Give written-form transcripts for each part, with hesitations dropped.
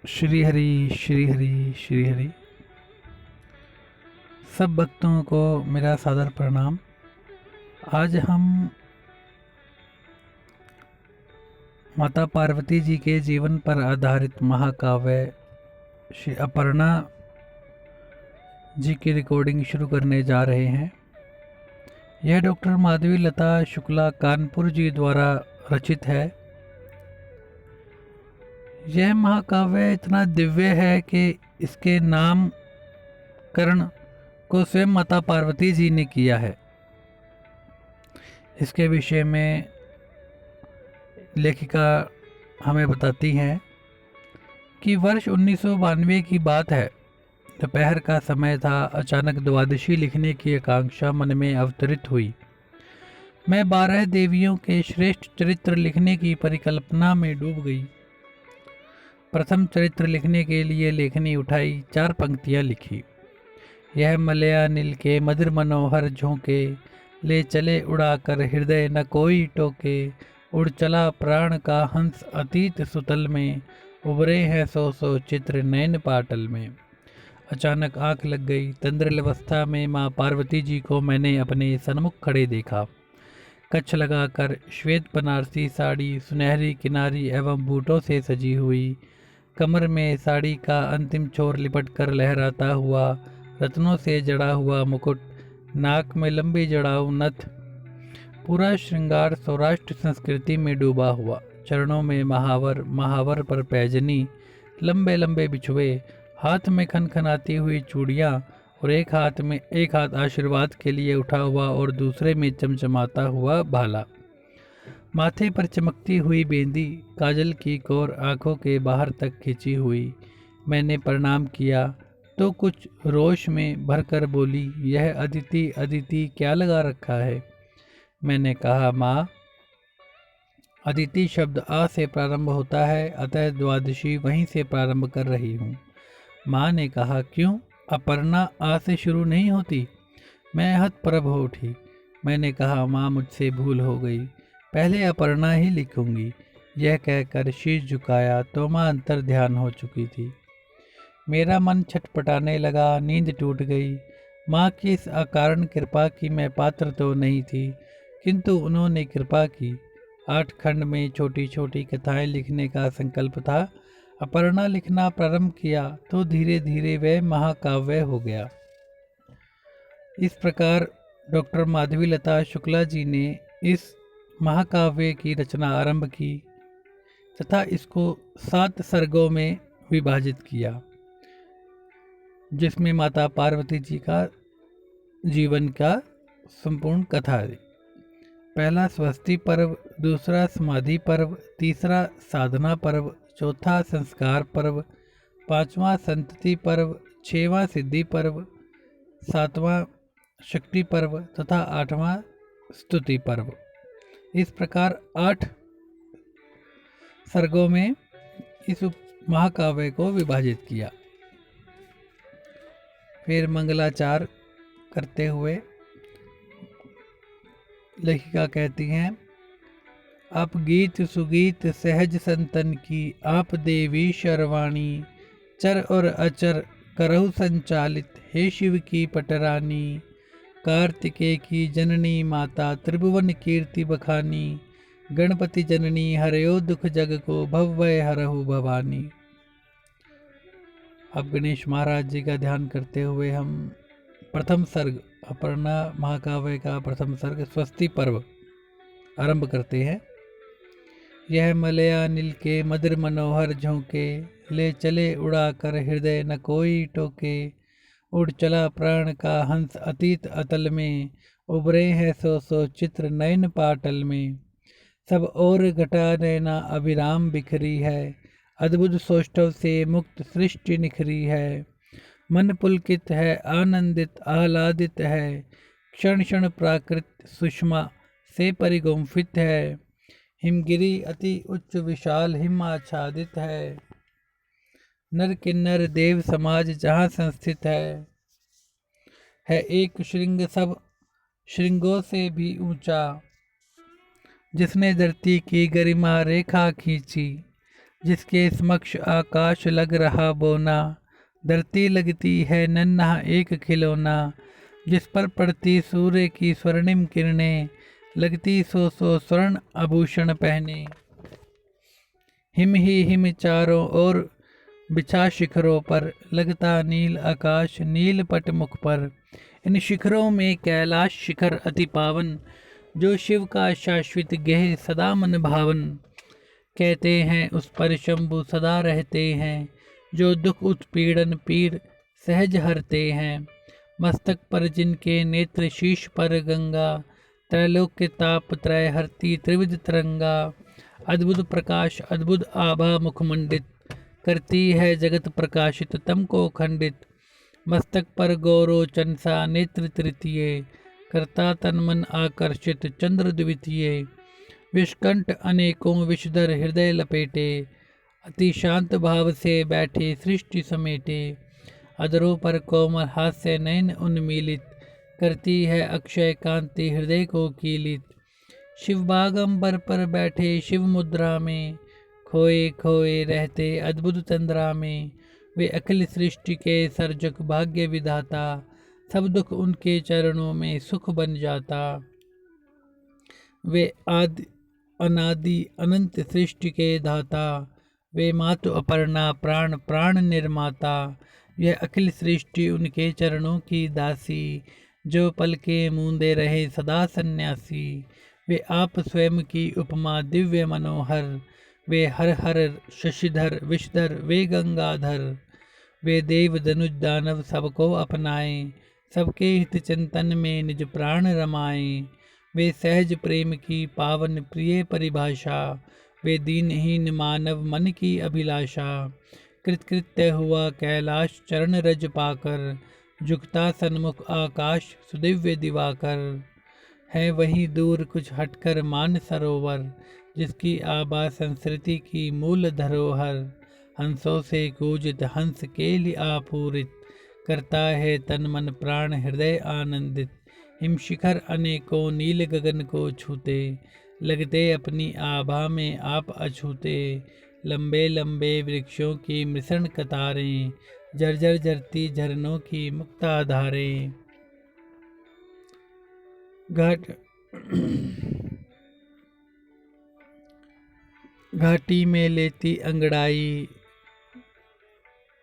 श्री हरि श्री हरि श्री हरि। सब भक्तों को मेरा सादर प्रणाम। आज हम माता पार्वती जी के जीवन पर आधारित महाकाव्य श्री अपर्णा जी की रिकॉर्डिंग शुरू करने जा रहे हैं। यह डॉक्टर माधवी लता शुक्ला कानपुर जी द्वारा रचित है। यह महाकाव्य इतना दिव्य है कि इसके नामकरण को स्वयं माता पार्वती जी ने किया है। इसके विषय में लेखिका हमें बताती हैं कि वर्ष 1992 की बात है। दोपहर का समय था। अचानक द्वादशी लिखने की आकांक्षा मन में अवतरित हुई। मैं 12 देवियों के श्रेष्ठ चरित्र लिखने की परिकल्पना में डूब गई। प्रथम चरित्र लिखने के लिए लेखनी उठाई, 4 पंक्तियां लिखी। यह मलया नील के मधुर मनोहर झोंके, ले चले उड़ाकर हृदय न कोई टोके। उड़ चला प्राण का हंस अतीत सुतल में, उभरे हैं सौ सौ चित्र नयन पाटल में। अचानक आंख लग गई। तंद्रावस्था में माँ पार्वती जी को मैंने अपने सन्मुख खड़े देखा। कच्छ लगाकर श्वेत बनारसी साड़ी सुनहरी किनारी एवं बूटों से सजी हुई, कमर में साड़ी का अंतिम छोर लिपट कर लहराता हुआ, रत्नों से जड़ा हुआ मुकुट, नाक में लंबी जड़ाऊ नथ, पूरा श्रृंगार सौराष्ट्र संस्कृति में डूबा हुआ। चरणों में महावर, महावर पर पैजनी, लंबे लंबे बिछुए, हाथ में खनखनाती हुई चूड़ियाँ और एक हाथ आशीर्वाद के लिए उठा हुआ और दूसरे में चमचमाता हुआ भाला। माथे पर चमकती हुई बेंदी, काजल की कोर आंखों के बाहर तक खिंची हुई। मैंने प्रणाम किया तो कुछ रोष में भरकर बोली, यह अदिति अदिति क्या लगा रखा है? मैंने कहा, माँ, अदिति शब्द आ से प्रारंभ होता है, अतः द्वादशी वहीं से प्रारंभ कर रही हूँ। माँ ने कहा, क्यों? अपर्णा आ से शुरू नहीं होती? मैं हतप्रभ हो उठी। मैंने कहा, माँ, मुझसे भूल हो गई, पहले अपर्णा ही लिखूंगी। यह कहकर शीश झुकाया तो माँ अंतर ध्यान हो चुकी थी। मेरा मन छटपटाने लगा, नींद टूट गई। माँ की इस अकारण कृपा की मैं पात्र तो नहीं थी, किंतु उन्होंने कृपा की। 8 खंड में छोटी छोटी कथाएं लिखने का संकल्प था। अपर्णा लिखना प्रारंभ किया तो धीरे धीरे वह महाकाव्य हो गया। इस प्रकार डॉक्टर माधवी लता शुक्ला जी ने इस महाकाव्य की रचना आरंभ की तथा इसको 7 सर्गों में विभाजित किया, जिसमें माता पार्वती जी का जीवन का संपूर्ण कथा है। पहला स्वस्ति पर्व, दूसरा समाधि पर्व, तीसरा साधना पर्व, चौथा संस्कार पर्व, 5वां संतति पर्व, 6वां सिद्धि पर्व, 7वां शक्ति पर्व तथा 8वां स्तुति पर्व। इस प्रकार 8 सर्गों में इस महाकाव्य को विभाजित किया। फिर मंगलाचार करते हुए लेखिका कहती हैं, आप गीत सुगीत सहज संतन की, आप देवी शर्वाणी, चर और अचर करहु संचालित, हे शिव की पटरानी, कार्तिकेय की जननी माता, त्रिभुवन कीर्ति बखानी, गणपति जननी हरयो दुख जग को, भवभय हरहु भवानी। अब गणेश महाराज जी का ध्यान करते हुए हम प्रथम सर्ग, अपर्णा महाकाव्य का प्रथम सर्ग स्वस्ति पर्व आरंभ करते हैं। यह मलया नील के मधुर मनोहर झोंके, ले चले उड़ाकर हृदय न कोई टोके। उड़ चला प्राण का हंस अतीत अतल में, उभरे हैं सौ सौ चित्र नयन पाटल में। सब और घटा नैना अभिराम बिखरी है, अद्भुत सौष्ठव से मुक्त सृष्टि निखरी है। मन पुलकित है, आनंदित आह्लादित है, क्षण क्षण प्राकृत सुषमा से परिगुम्फित है। हिमगिरी अति उच्च विशाल हिमाच्छादित है, नर किन्नर देव समाज जहाँ संस्थित है एक श्रृंग सब श्रृंगों से भी ऊंचा, जिसने धरती की गरिमा रेखा खींची। जिसके समक्ष आकाश लग रहा बोना, धरती लगती है नन्हा एक खिलौना। जिस पर पड़ती सूर्य की स्वर्णिम किरणें, लगती सौ सौ स्वर्ण आभूषण पहने। हिम ही हिम चारों ओर बिछा शिखरों पर, लगता नील आकाश नील पट मुख पर। इन शिखरों में कैलाश शिखर अति पावन, जो शिव का शाश्वत गेह सदा मन भावन। कहते हैं उस पर शंभु सदा रहते हैं, जो दुख उत्पीड़न पीड़ सहज हरते हैं। मस्तक पर जिनके नेत्र, शीश पर गंगा, त्रैलोक्य ताप त्रय हरती त्रिविध तरंगा। अद्भुत प्रकाश अद्भुत आभा मुखमंडित, करती है जगत प्रकाशित तम को खंडित। मस्तक पर गौरो चंसा नेत्र तृतीय, करता तन मन आकर्षित चंद्र द्वितीय। विषकंठ अनेकों विषधर हृदय लपेटे, अति शांत भाव से बैठे सृष्टि समेटे। अधरों पर कोमल हास्य नयन उन्मीलित, करती है अक्षय कांति हृदय को कीलित। शिव बागंबर पर बैठे शिव मुद्रा में, खोए खोए रहते अद्भुत तंद्रा में। वे अखिल सृष्टि के सर्जक भाग्य विधाता, सब दुख उनके चरणों में सुख बन जाता। वे आदि अनादि अनंत सृष्टि के धाता, वे मातु अपर्णा प्राण प्राण निर्माता। यह अखिल सृष्टि उनके चरणों की दासी, जो पल के मूंदे रहे सदा सन्यासी। वे आप स्वयं की उपमा दिव्य मनोहर, वे हर हर शशिधर विषधर वे गंगाधर। वे देव धनुष दानव सबको अपनाए, सबके हित चिंतन में निज प्राण रमाए। वे सहज प्रेम की पावन प्रिय परिभाषा, वे दीनहीन मानव मन की अभिलाषा। कृतकृत्य हुआ कैलाश चरण रज पाकर, झुकता सन्मुख आकाश सुदिव्य दिवाकर। है वहीं दूर कुछ हटकर मान सरोवर, जिसकी आभा संस्कृति की मूल धरोहर। हंसों से कूजित हंस केलि आपूरित, करता है तन मन प्राण हृदय आनंदित। हिम शिखर अनेकों नील गगन को छूते, लगते अपनी आभा में आप अछूते। लंबे लंबे वृक्षों की मिश्रण कतारें, जर्जर जरती झरनों की मुक्ता धारें। घाटी में लेती अंगड़ाई,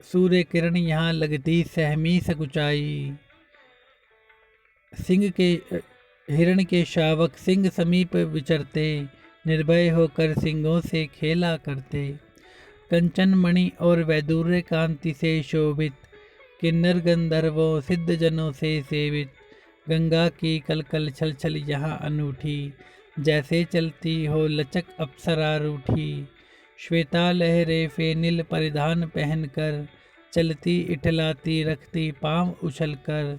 सूर्य किरण यहाँ लगती सहमी सकुचाई। सिंह के हिरण के शावक सिंह समीप विचरते, निर्भय होकर सिंहों से खेला करते। कंचन मणि और वैदूर्य कांति से शोभित, किन्नर गंधर्वों सिद्ध जनों से सेवित। गंगा की कलकल छल छल यहाँ अनूठी, जैसे चलती हो लचक अप्सरा रूठी। श्वेता लहरे फेनिल परिधान पहनकर, चलती इठलाती रखती पांव उछलकर।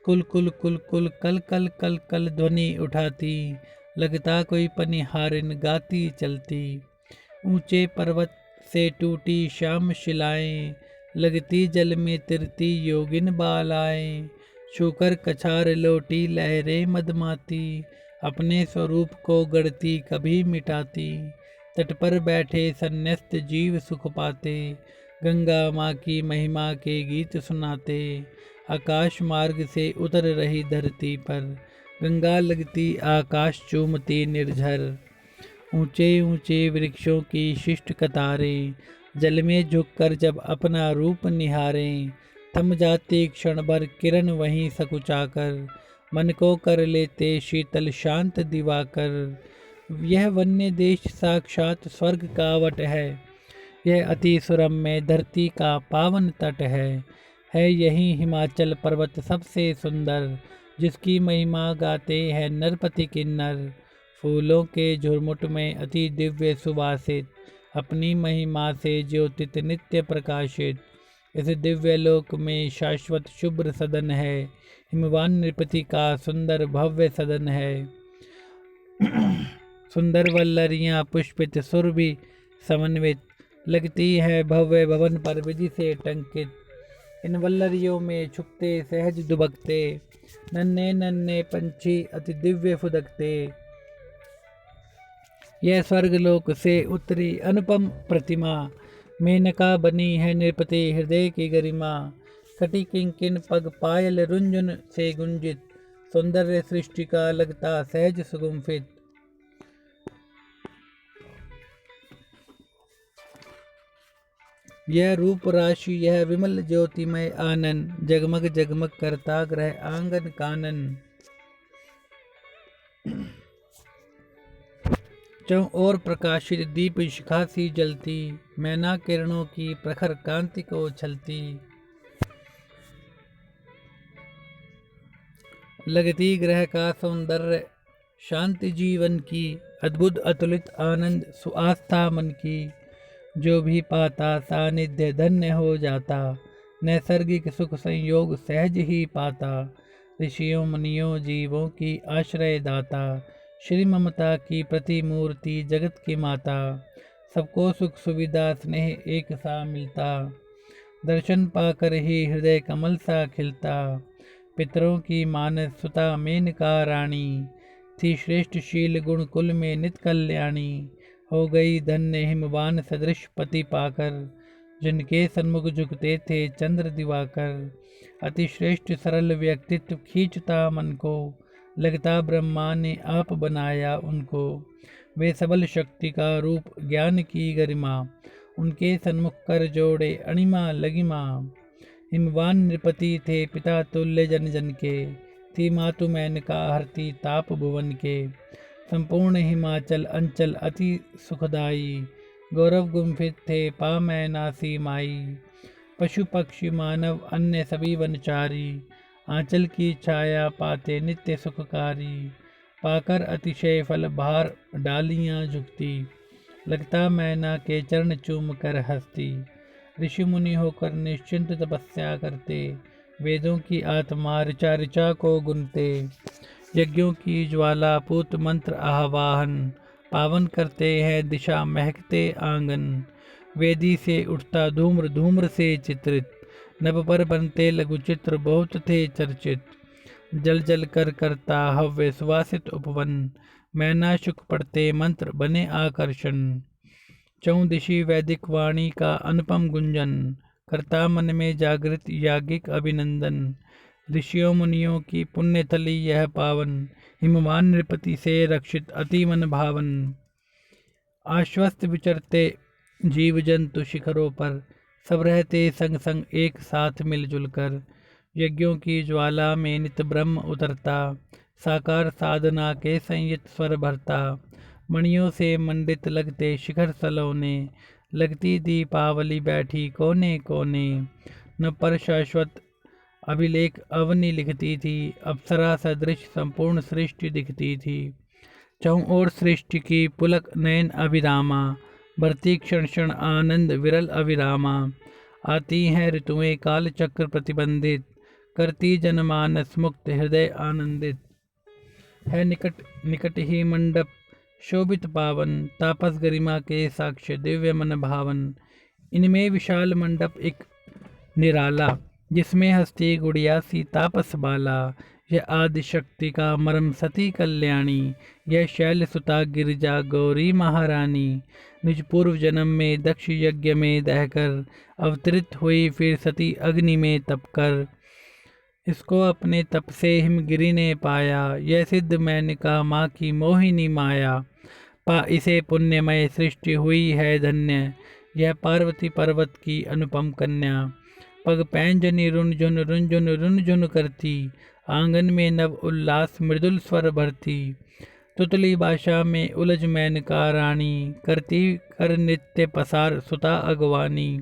कुल कुल कुल कुल कल कल कल कल ध्वनि उठाती, लगता कोई पनिहारिन गाती चलती। ऊंचे पर्वत से टूटी श्याम शिलाएं, लगती जल में तिरती योगिन बालाएं। छूकर कछार लोटी लहरें मदमाती, अपने स्वरूप को गढ़ती कभी मिटाती। तट पर बैठे संन्यस्त जीव सुख पाते, गंगा माँ की महिमा के गीत सुनाते। आकाश मार्ग से उतर रही धरती पर, गंगा लगती आकाश चूमती निर्झर। ऊंचे ऊंचे वृक्षों की शिष्ट कतारें, जल में झुककर जब अपना रूप निहारें। थम जाती क्षण भर किरण वहीं सकुचाकर, मन को कर लेते शीतल शांत दिवाकर। यह वन्य देश साक्षात स्वर्ग का वट है, यह अति सुरम्य धरती का पावन तट है यही हिमाचल पर्वत सबसे सुंदर, जिसकी महिमा गाते हैं नरपति किन्नर। फूलों के झुरमुट में अति दिव्य सुवासित, अपनी महिमा से ज्योतित नित्य प्रकाशित। इस दिव्य लोक में शाश्वत शुभ्र सदन है, हिमवान नृपति का सुंदर भव्य सदन है। सुंदर वल्लरियां पुष्पित सुरभि समन्वित, लगती है भव्य भवन पर विधि से टंकित। इन वल्लरियों में छुपते सहज दुबकते, नन्हे नन्हे पंछी अति दिव्य फुदकते। यह स्वर्गलोक से उतरी अनुपम प्रतिमा, मेनका बनी है नृपति हृदय की गरिमा। कटी किंकिन पग पायल रुंझुन से गुंजित, सौंदर्य सृष्टि का लगता सहज सुगुम्फित। यह रूप राशि यह विमल ज्योतिमय आनन, जगमग जगमग करता ग्रह आंगन कानन। चौं ओर प्रकाशित दीप शिखा सी जलती, मैना किरणों की प्रखर कांति को छलती। लगती ग्रह का सौंदर्य शांति जीवन की, अद्भुत अतुलित आनंद सुआस्था मन की। जो भी पाता सानिध्य धन्य हो जाता, नैसर्गिक सुख संयोग सहज ही पाता। ऋषियों मुनियों जीवों की आश्रय दाता, श्री ममता की प्रतिमूर्ति जगत की माता। सबको सुख सुविधा स्नेह एक सा मिलता, दर्शन पाकर ही हृदय कमल सा खिलता। पितरों की मानस सुता मेनका रानी, थी श्रेष्ठ शील गुण कुल में नित कल्याणी। हो गई धन्य हिमवान सदृश पति पाकर, जिनके सन्मुख झुकते थे चंद्र दिवाकर। अति श्रेष्ठ सरल व्यक्तित्व खींचता मन को, लगता ब्रह्मा ने आप बनाया उनको। वे सबल शक्ति का रूप ज्ञान की गरिमा, उनके सन्मुख कर जोड़े अणिमा लगिमा। हिमवान नृपति थे पिता तुल्य जन जन के, थी मातु मेनका हरती ताप भुवन के। संपूर्ण हिमाचल अंचल अति सुखदाई, गौरव गुम्फित थे पा मैनासी माई। पशु पक्षी मानव अन्य सभी वनचारी, आंचल की छाया पाते नित्य सुखकारी। पाकर अतिशय फल भार डालियां झुकती, लगता मैना के चरण चूम कर हंसती। ऋषि मुनि होकर निश्चिंत तपस्या करते, वेदों की आत्मा ऋचा ऋचा को गुनते। यज्ञों की ज्वाला पूत मंत्र आवाहन, पावन करते हैं दिशा महकते आंगन। वेदी से उठता धूम्र धूम्र से चित्रित, नभ पर बनते लघु चित्र बहुत थे चर्चित। जल जल कर करता हव्य सुवासित उपवन, मैना शुक पढ़ते मंत्र बने आकर्षण। चौं दिशि वैदिक वाणी का अनुपम गुंजन, करता मन में जागृत याज्ञिक अभिनंदन। ऋषियों मुनियों की पुण्य थली यह पावन, हिमवान नृपति से रक्षित अति मन भावन। आश्वस्त विचरते जीव जंतु शिखरों पर, सब रहते संग संग एक साथ मिलजुल कर। यज्ञों की ज्वाला में नित ब्रह्म उतरता, साकार साधना के संयत स्वर भरता। मणियों से मंडित लगते शिखर सलोने, लगती दीपावली बैठी कोने कोने। न पर शाश्वत अभिलेख अवनि लिखती थी, अप्सरा सदृश संपूर्ण सृष्टि दिखती थी। चौं ओर सृष्टि की पुलक नयन अभिरामा, भरती क्षण क्षण आनंद विरल अभिरामा। आती हैं ऋतुएं काल चक्र प्रतिबंधित, करती जनमानस मुक्त हृदय आनंदित। है निकट निकट ही मंडप शोभित पावन, तापस गरिमा के साक्ष्य दिव्य मन भावन। इनमें विशाल मंडप एक निराला, जिसमें हस्ती गुड़िया सी तापस बाला। यह आदि शक्ति का मर्म सती कल्याणी, यह शैल सुता गिरिजा गौरी महारानी। निज पूर्व जन्म में दक्ष यज्ञ में दहकर, अवतरित हुई फिर सती अग्नि में तपकर। इसको अपने तप से हिमगिरि ने पाया, यह सिद्ध मेनका माँ की मोहिनी माया। पा इसे पुण्यमय सृष्टि हुई है धन्य, यह पार्वती पर्वत की अनुपम कन्या। पग पैंजनी रुनझुन रुनझुन रुनझुन करती, आंगन में नव उल्लास मृदुल स्वर भरती। तुतली भाषा में उलझ मेनका रानी, करती कर नृत्य पसार सुता अगवानी।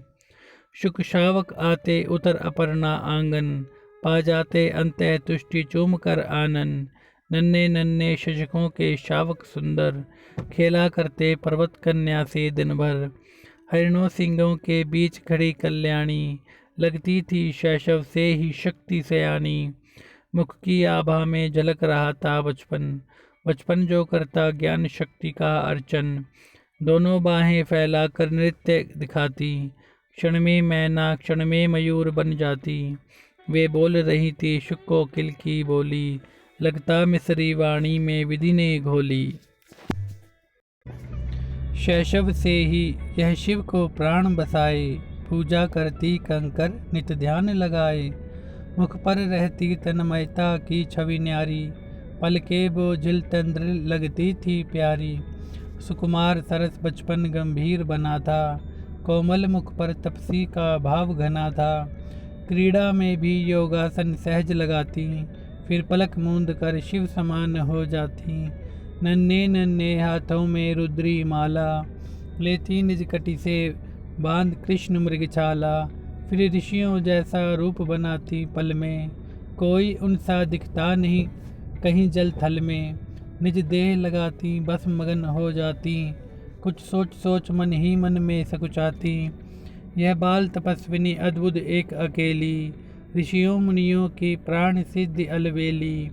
शुक शावक आते उतर अपर्णा आंगन, पा जाते अंतः तुष्टि चूम कर आनन। नन्हे नन्हे शशकों के शावक सुंदर, खेला करते पर्वत कन्या से दिन भर। हरिणों सिंहों के बीच खड़ी कल्याणी, लगती थी शैशव से ही शक्ति सयानी। मुख की आभा में झलक रहा था बचपन, बचपन जो करता ज्ञान शक्ति का अर्चन। दोनों बाहें फैला कर नृत्य दिखाती, क्षण में मैना क्षण में मयूर बन जाती। वे बोल रही थी शुक कोकिल की बोली, लगता मिसरी वाणी में विधि ने घोली। शैशव से ही यह शिव को प्राण बसाए, पूजा करती कंकर नित ध्यान लगाए। मुख पर रहती तन्मयता की छवि न्यारी, पलके बोझिल तंद्र लगती थी प्यारी। सुकुमार सरस बचपन गंभीर बना था, कोमल मुख पर तपसी का भाव घना था। क्रीड़ा में भी योगासन सहज लगाती, फिर पलक मूंद कर शिव समान हो जाती। नन्हे नन्हे हाथों में रुद्री माला, लेती निज कटी से बांध कृष्ण मृगछाला। फिर ऋषियों जैसा रूप बनाती पल में, कोई उनसा दिखता नहीं कहीं जल थल में। निज देह लगाती बस मगन हो जाती, कुछ सोच सोच मन ही मन में सकुचाती। यह बाल तपस्विनी अद्भुत एक अकेली, ऋषियों मुनियों की प्राण सिद्धि अलबेली।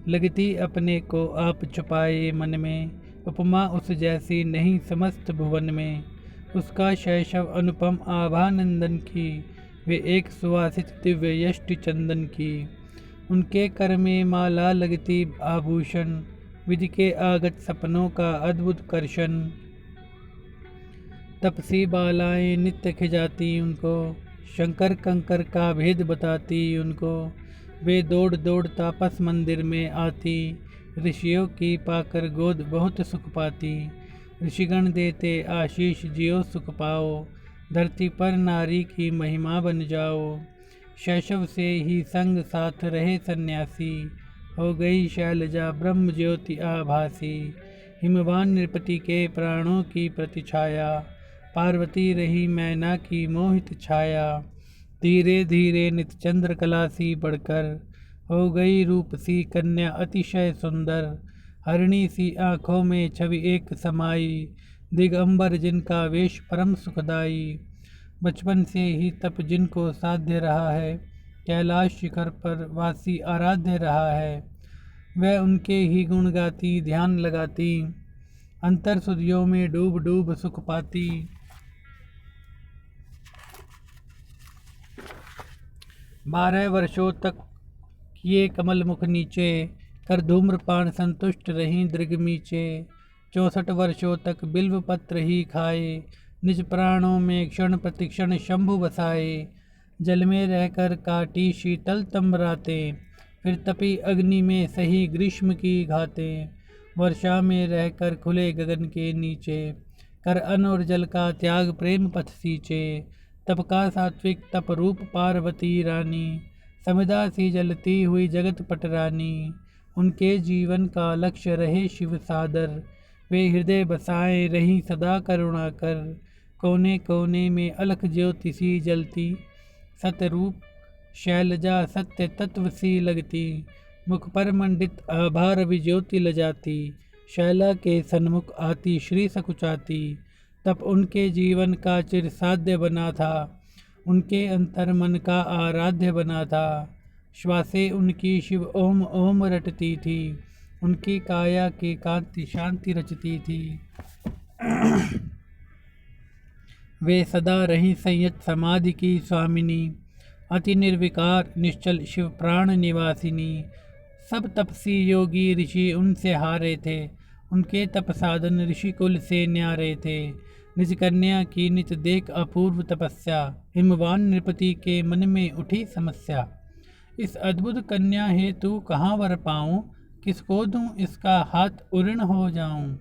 लगती अपने को आप छुपाए मन में, उपमा उस जैसी नहीं समस्त भुवन में। उसका शैशव अनुपम आभा नंदन की, वे एक सुवासित दिव्य यष्टि चंदन की। उनके कर में माला लगती आभूषण, विधि के आगत सपनों का अद्भुत कर्षण। तपसी बालाएं नित्य खिजाती उनको, शंकर कंकर का भेद बताती उनको। वे दौड़ दौड़ तापस मंदिर में आती, ऋषियों की पाकर गोद बहुत सुख पाती। ऋषिगण देते आशीष जियो सुख पाओ, धरती पर नारी की महिमा बन जाओ। शैशव से ही संग साथ रहे सन्यासी, हो गई शैलजा ब्रह्म ज्योति आभासी। हिमवान नृपति के प्राणों की प्रतिछाया, पार्वती रही मैना की मोहित छाया। धीरे धीरे नित चंद्र कला सी बढ़कर, हो गई रूप सी कन्या अतिशय सुंदर। हरिणी सी आँखों में छवि एक समाई, दिगंबर जिनका वेश परम सुखदाई। बचपन से ही तप जिनको साध्य रहा है, कैलाश शिखर पर वासी आराध्य रहा है। वह उनके ही गुण गाती ध्यान लगाती, अंतर सुधियों में डूब डूब सुख पाती। 12 वर्षों तक किए कमल मुख नीचे, कर धूम्रपान संतुष्ट रहीं दृगमीचे। 64 वर्षों तक बिल्व पत्र ही खाए, निज प्राणों में क्षण प्रतिक्षण शंभु बसाए। जल में रहकर काटी शीतल तम्बरातें, फिर तपी अग्नि में सही ग्रीष्म की घातें। वर्षा में रहकर खुले गगन के नीचे, कर अन्न और जल का त्याग प्रेम पथ सींचे। तप का सात्विक तप रूप पार्वती रानी, समिधा सी जलती हुई जगत पटरानी। उनके जीवन का लक्ष्य रहे शिव सादर, वे हृदय बसाए रही सदा करुणा कर। कोने कोने में अलख ज्योति सी जलती, सतरूप शैलजा सत्य तत्व सी लगती। मुख पर मंडित आभा रवि ज्योति लजाती, शैला के सन्मुख आती श्री सकुचाती। तप उनके जीवन का चिर साध्य बना था, उनके अंतर मन का आराध्य बना था। श्वासें उनकी शिव ओम ओम रटती थी, उनकी काया की कांति शांति रचती थी। वे सदा रही संयत समाधि की स्वामिनी, अति निर्विकार निश्चल शिव प्राण निवासिनी। सब तपसी योगी ऋषि उनसे हारे थे, उनके तप साधन ऋषि कुल से न्यारे थे। निज कन्या की नित देख अपूर्व तपस्या, हिमवान नृपति के मन में उठी समस्या। इस अद्भुत कन्या हेतु कहाँ वर पाऊँ, किसको दूँ इसका हाथ उऋण हो जाऊँ।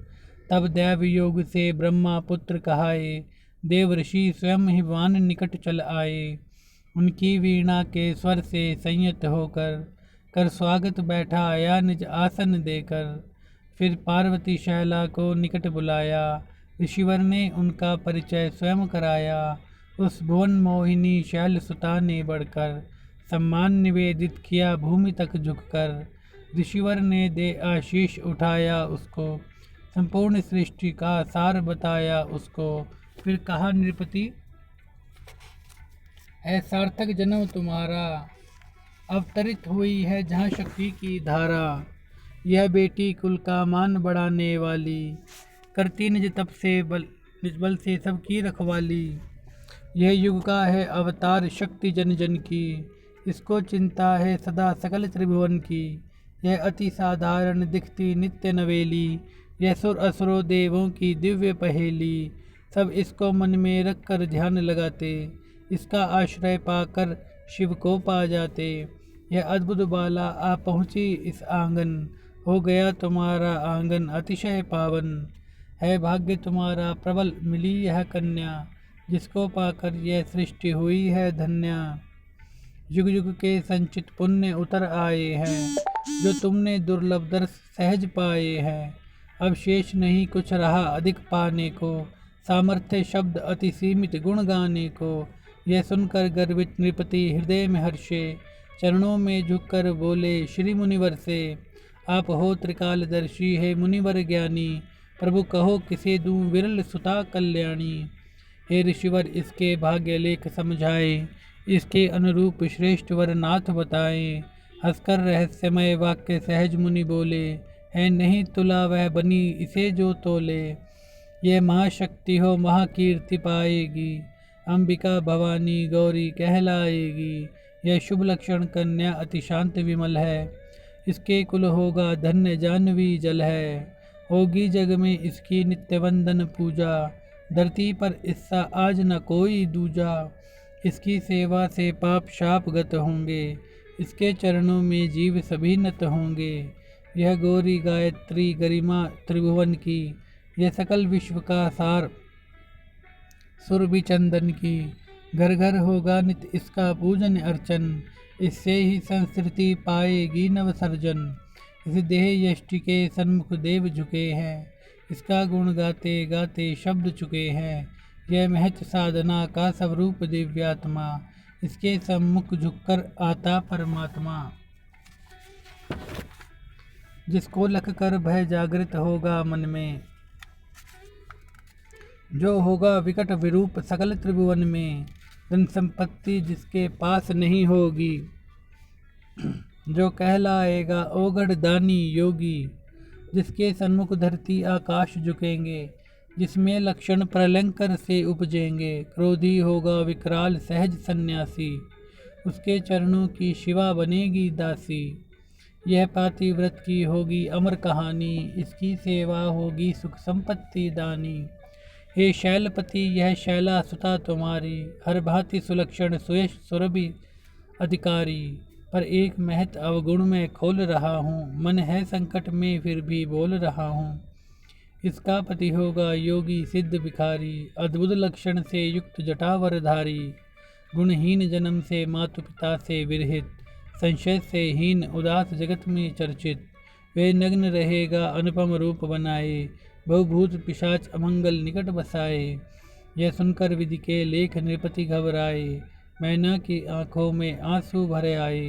तब दैव योग से ब्रह्मा पुत्र कहाए, देव ऋषि स्वयं हिमवान निकट चल आए। उनकी वीणा के स्वर से संयत होकर, कर स्वागत बैठा आया निज आसन देकर। फिर पार्वती शैला को निकट बुलाया, ऋषिवर ने उनका परिचय स्वयं कराया। उस भुवन मोहिनी शैल सुता ने बढ़कर, सम्मान निवेदित किया भूमि तक झुककर। ऋषिवर ने दे आशीष उठाया उसको, संपूर्ण सृष्टि का सार बताया उसको। फिर कहा नृपति है सार्थक जन्म तुम्हारा, अवतरित हुई है जहाँ शक्ति की धारा। यह बेटी कुल का मान बढ़ाने वाली, करती निज तप से निज बल से सबकी रखवाली। यह युग का है अवतार शक्ति जन जन की, इसको चिंता है सदा सकल त्रिभुवन की। यह अति साधारण दिखती नित्य नवेली, यह सुर असुरों देवों की दिव्य पहेली, सब इसको मन में रख कर ध्यान लगाते, इसका आश्रय पाकर शिव को पा जाते। यह अद्भुत बाला आ पहुँची इस आंगन, हो गया तुम्हारा आंगन अतिशय पावन। है भाग्य तुम्हारा प्रबल मिली यह कन्या, जिसको पाकर यह सृष्टि हुई है धन्या। युग युग के संचित पुण्य उतर आए हैं, जो तुमने दुर्लभ दर्श सहज पाए हैं। अब शेष नहीं कुछ रहा अधिक पाने को, सामर्थ्य शब्द अति सीमित गुण गाने को। यह सुनकर गर्वित नृपति हृदय में हर्षे, चरणों में झुककर बोले श्री मुनिवर से, आप हो त्रिकालदर्शी है मुनिवर ज्ञानी, प्रभु कहो किसे दूं विरल सुता कल्याणी। हे ऋषिवर इसके भाग्य लेख समझाए, इसके अनुरूप श्रेष्ठ वर नाथ बताए। हंसकर रहस्यमय वाक्य सहज मुनि बोले, है नहीं तुला वह बनी इसे जो तोले। यह महाशक्ति हो महाकीर्ति पाएगी, अंबिका भवानी गौरी कहलाएगी। यह शुभ लक्षण कन्या अति शांत विमल है, इसके कुल होगा धन्य जानवी जल है। होगी जग में इसकी नित्य वंदन पूजा, धरती पर इससा आज न कोई दूजा। इसकी सेवा से पाप शाप गत होंगे, इसके चरणों में जीव सभी नत होंगे। यह गौरी गायत्री गरिमा त्रिभुवन की, यह सकल विश्व का सार सुरभि चंदन की। घर घर होगा नित इसका पूजन अर्चन, इससे ही संस्कृति पाएगी नवसर्जन। इस देह यष्टि के सन्मुख देव झुके हैं, इसका गुण गाते गाते शब्द चुके हैं। यह महत साधना का स्वरूप दिव्यात्मा, इसके सम्मुख झुककर आता परमात्मा। जिसको लख कर भय जागृत होगा मन में, जो होगा विकट विरूप सकल त्रिभुवन में। धन संपत्ति जिसके पास नहीं होगी, जो कहलाएगा ओगढ़ दानी योगी। जिसके सन्मुख धरती आकाश झुकेंगे, जिसमें लक्षण प्रलंकर से उपजेंगे। क्रोधी होगा विकराल सहज सन्यासी, उसके चरणों की शिवा बनेगी दासी। यह पातिव्रत की होगी अमर कहानी, इसकी सेवा होगी सुख संपत्ति दानी। हे शैलपति यह शैला सुता तुम्हारी, हर भांति सुलक्षण सुयश सुरभि अधिकारी। पर एक महत अवगुण में खोल रहा हूँ, मन है संकट में फिर भी बोल रहा हूँ। इसका पति होगा योगी सिद्ध भिखारी, अद्भुत लक्षण से युक्त जटावरधारी। गुणहीन जन्म से मातु पिता से विरहित, संशय से हीन उदास जगत में चर्चित। वे नग्न रहेगा अनुपम रूप बनाए, बहुभूत पिशाच अमंगल निकट बसाए। यह सुनकर विधि के लेख नृपति घबराए, मैना की आंखों में आंसू भरे आए।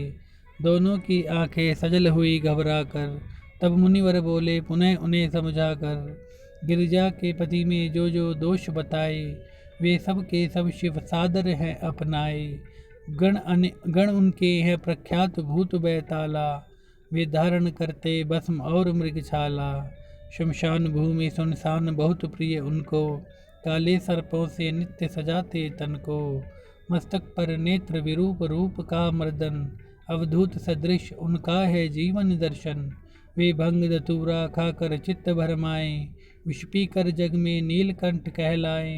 दोनों की आंखें सजल हुई घबरा कर, तब मुनिवर बोले पुनः उन्हें समझा कर। गिरिजा के पति में जो जो दोष बताए, वे सब के सब शिव सादर हैं अपनाए। गण उनके हैं प्रख्यात भूत बैताला, वे धारण करते भस्म और मृगछाला। शमशान भूमि सुनसान बहुत प्रिय उनको, काले सर्पों से नित्य सजाते तन को। मस्तक पर नेत्र विरूप रूप का मर्दन, अवधूत सदृश उनका है जीवन दर्शन। वे भंग धतूरा खाकर चित्त भरमाए, विष पी कर जग में नीलकंठ कहलाए।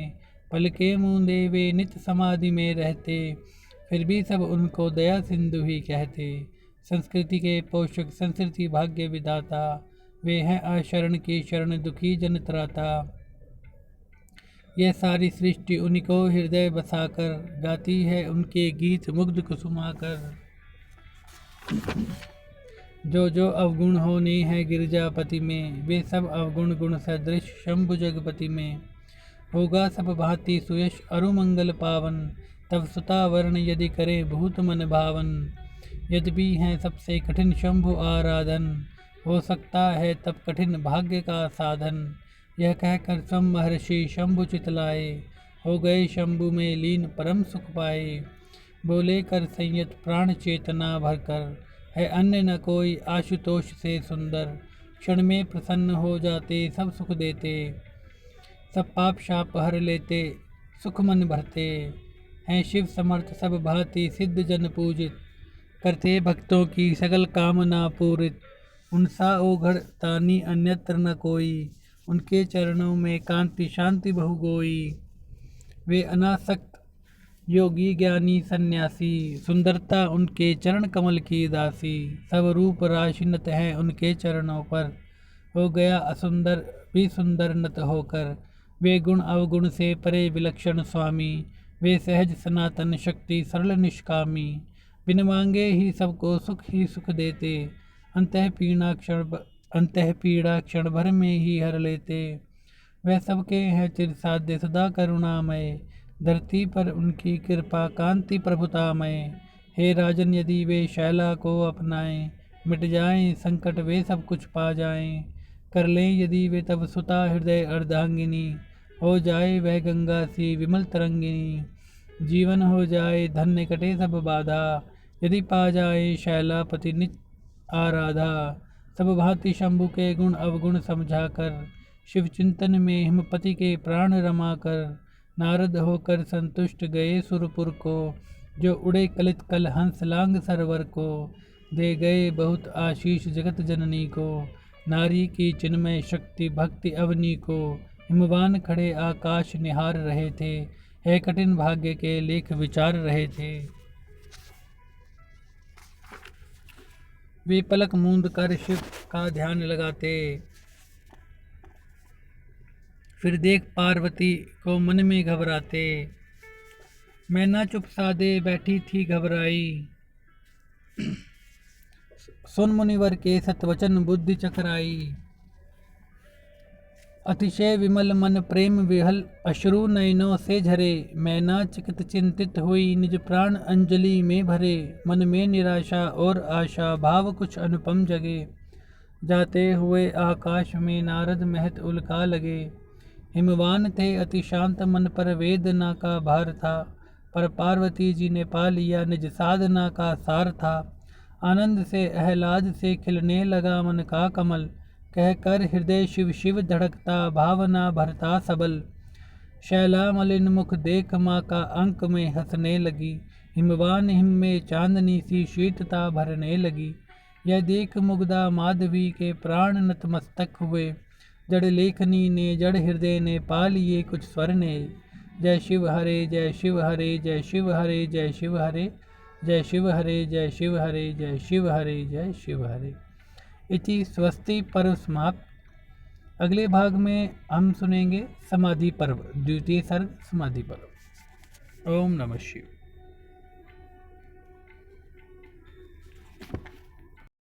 पलके मूंदे वे नित समाधि में रहते, फिर भी सब उनको दया सिंधु ही कहते। संस्कृति के पोषक संस्कृति भाग्य विधाता, वे हैं आशरण की शरण दुखी जन त्राता। यह सारी सृष्टि उन्हीं को हृदय बसाकर, गाती है उनके गीत मुग्ध कुसुमाकर। जो जो अवगुण होने हैं गिरजापति में, वे सब अवगुण गुण सदृश शंभु जगपति में। होगा सब भांति सुयश अरुमंगल पावन, तब सुता वर्ण यदि करे भूत मन भावन। यद्यपि हैं सबसे कठिन शंभु आराधन, हो सकता है तब कठिन भाग्य का साधन। यह कहकर स्वयं महर्षि शंभु चितलाए, हो गए शंभु में लीन परम सुख पाए। बोले कर संयत प्राण चेतना भरकर, है अन्य न कोई आशुतोष से सुंदर। क्षण में प्रसन्न हो जाते सब सुख देते, सब पाप शाप हर लेते सुख मन भरते। हैं शिव समर्थ सब भांति सिद्ध जन पूजित, करते भक्तों की सकल कामना पूरित। उनसा ओघड़ तानी अन्यत्र न कोई, उनके चरणों में कांति शांति बहु गोई। वे अनासक्त योगी ज्ञानी सन्यासी, सुंदरता उनके चरण कमल की दासी। सब रूप राशिनत हैं उनके चरणों पर, हो गया असुंदर भी सुंदर नत होकर। वे गुण अवगुण से परे विलक्षण स्वामी, वे सहज सनातन शक्ति सरल निष्कामी। बिन मांगे ही सबको सुख ही सुख देते, अंतः पीड़ा क्षण भर में ही हर लेते। वह सबके हैं चिरसाध्य सदा करुणामय, धरती पर उनकी कृपा कांति प्रभुतामय। हे राजन यदि वे शैला को अपनाएं, मिट जाएं संकट वे सब कुछ पा जाएं। कर लें यदि वे तब सुता हृदय अर्धांगिनी, हो जाए वह गंगा सी विमल तरंगिनी। जीवन हो जाए धन्य कटे सब बाधा, यदि पा जाए शैलापति नित आराधा। सब भांति शंभु के गुण अवगुण समझा कर, शिव चिंतन में हिमपति के प्राण रमा कर। नारद होकर संतुष्ट गए सुरपुर को, जो उड़े कलित कल हंस लांग सरवर को। दे गए बहुत आशीष जगत जननी को, नारी की चिन्मय शक्ति भक्ति अवनी को। हिमवान खड़े आकाश निहार रहे थे, है कठिन भाग्य के लेख विचार रहे थे। वे पलक मूंद कर शिव का ध्यान लगाते, फिर देख पार्वती को मन में घबराते। मैना चुप सादे बैठी थी घबराई, सुन मुनिवर के सतवचन बुद्धि चकराई। अतिशय विमल मन प्रेम विहल, अश्रु नयनों से झरे। मैना चिकित चिंतित हुई निज प्राण अंजलि में भरे। मन में निराशा और आशा भाव कुछ अनुपम जगे। जाते हुए आकाश में नारद महत उल्का लगे। हिमवान थे अति शांत मन पर वेदना का भार था, पर पार्वती जी ने पा लिया निज साधना का सार था। आनंद से आह्लाद से खिलने लगा मन का कमल, कह कर हृदय शिव शिव धड़कता भावना भरता सबल। शैला मलिन मुख देख माँ का अंक में हंसने लगी। हिमवान हिम में चांदनी सी शीतता भरने लगी। यह देख मुग्धा माधवी के प्राण नतमस्तक हुए। जड़ लेखनी ने जड़ हृदय ने पा लिए कुछ स्वर ने। जय शिव हरे जय शिव हरे जय शिव हरे जय शिव हरे जय शिव हरे जय शिव हरे जय शिव हरे जय शिव हरे। इति स्वस्ति पर्व समाप्त। अगले भाग में हम सुनेंगे समाधि पर्व, द्वितीय सर्ग समाधि पर्व। ओम नमः शिवाय।